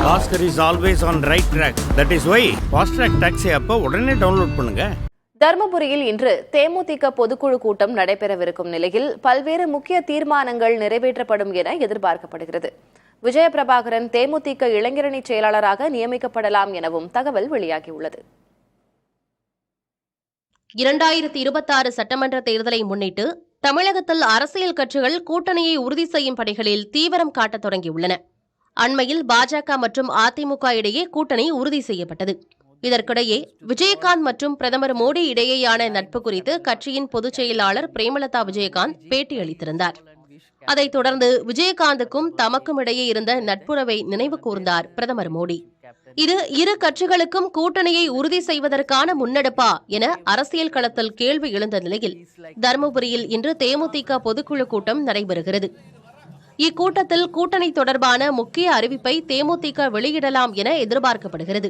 Oscar is always on right track. That is why Fast Track Taxi app உடனே download பண்ணுங்க. தர்மபுரியில் இன்று தேமுதிக பொதுக்குழு கூட்டம் நடைபெறவிருக்கும் நிலையில் பல்வேறு முக்கிய தீர்மானங்கள் நிறைவேற்றப்படும் என எதிர்பார்க்கப்படுகிறது. விஜயபிரபாகரன் தேமுதிக இளைஞரணி செயலாளராக நியமிக்கப்படலாம் எனவும் தகவல் வெளியாகியுள்ளது. 2026 சட்டமன்ற தேர்தலை முன்னிட்டு தமிழகத்தில் அரசியல் கட்சிகள் கூட்டணியை உறுதி செய்யும் பணிகளில் தீவிரம் காட்டத் தொடங்கியுள்ளன. அண்மையில் பாஜக மற்றும் அதிமுக இடையே கூட்டணி உறுதி செய்யப்பட்டது. இதற்கிடையே விஜயகாந்த் மற்றும் பிரதமர் மோடி இடையேயான நட்பு குறித்து கட்சியின் பொதுச் செயலாளர் பிரேமலதா விஜயகாந்த் பேட்டியளித்திருந்தார். அதைத் தொடர்ந்து விஜயகாந்துக்கும் தமக்கும் இடையே இருந்த நட்புறவை நினைவு கூர்ந்தார் பிரதமர் மோடி. இது இரு கட்சிகளுக்கும் கூட்டணியை உறுதி செய்வதற்கான முன்னெடுப்பா என அரசியல் களத்தில் கேள்வி எழுந்த நிலையில் தருமபுரியில் இன்று தேமுதிக பொதுக்குழு கூட்டம் நடைபெறுகிறது. இக்கூட்டத்தில் கூட்டணி தொடர்பான முக்கிய அறிவிப்பை தேமுதிக வெளியிடலாம் என எதிர்பார்க்கப்படுகிறது.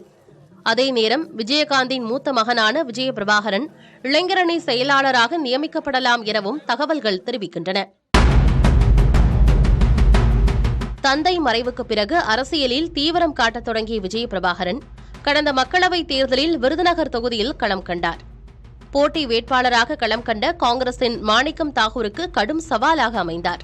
அதே நேரம் விஜயகாந்தின் மூத்த மகனான விஜயபிரபாகரன் இளைஞரணி செயலாளராக நியமிக்கப்படலாம் எனவும் தகவல்கள் தெரிவிக்கின்றன. தந்தை மறைவுக்கு பிறகு அரசியலில் தீவிரம் காட்டத் தொடங்கிய விஜயபிரபாகரன் கடந்த மக்களவைத் தேர்தலில் விருதுநகர் தொகுதியில் களம் கண்டார். போட்டி வேட்பாளராக களம் கண்ட காங்கிரசின் மாணிக்கம் தாகூருக்கு கடும் சவாலாக அமைந்தார்.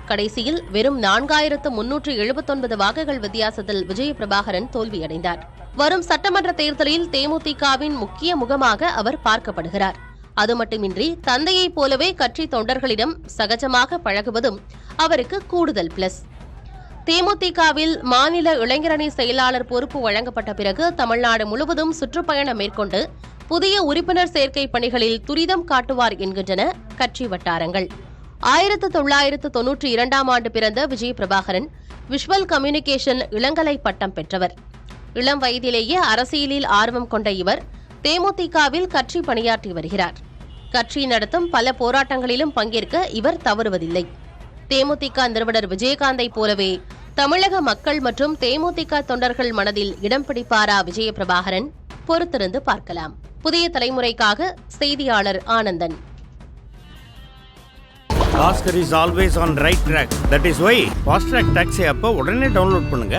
கடைசியில் வெறும் 4379 வாக்குகள் வித்தியாசத்தில் விஜயபிரபாகரன் தோல்வியடைந்தார். வரும் சட்டமன்ற தேர்தலில் தேமுதிகவின் முக்கிய முகமாக அவர் பார்க்கப்படுகிறார். அது மட்டுமின்றி தந்தையைப் போலவே கட்சி தொண்டர்களிடம் சகஜமாக பழகுவதும் அவருக்கு கூடுதல் பிளஸ். தேமுதிகவில் மாநில இளைஞரணி செயலாளர் பொறுப்பு வழங்கப்பட்ட பிறகு தமிழ்நாடு முழுவதும் சுற்றுப்பயணம் மேற்கொண்டு புதிய உறுப்பினர் சேர்க்கை பணிகளில் துரிதம் காட்டுவார் என்கின்றன கட்சி வட்டாரங்கள். 1992ஆம் ஆண்டு பிறந்த விஜயபிரபாகரன் விஷுவல் கம்யூனிகேஷன் இளங்கலை பட்டம் பெற்றவர். இளம் வயதிலேயே அரசியலில் ஆர்வம் கொண்ட இவர் தேமுதிகவில் கட்சி பணியாற்றி வருகிறார். கட்சி நடத்தும் பல போராட்டங்களிலும் பங்கேற்க இவர் தவறுவதில்லை. தேமுதிக நிறுவனர் விஜயகாந்தை போலவே தமிழக மக்கள் மற்றும் தேமுதிக தொண்டர்கள் மனதில் இடம் பிடிப்பாரா விஜயபிரபாகரன்? பொறுத்திருந்து பார்க்கலாம். புதிய தலைமுறைக்காக செய்தியாளர் Anandan. Oscar is always on right track. That is why Fast Track Taxi app உடனே டவுன்லோட் பண்ணுங்க.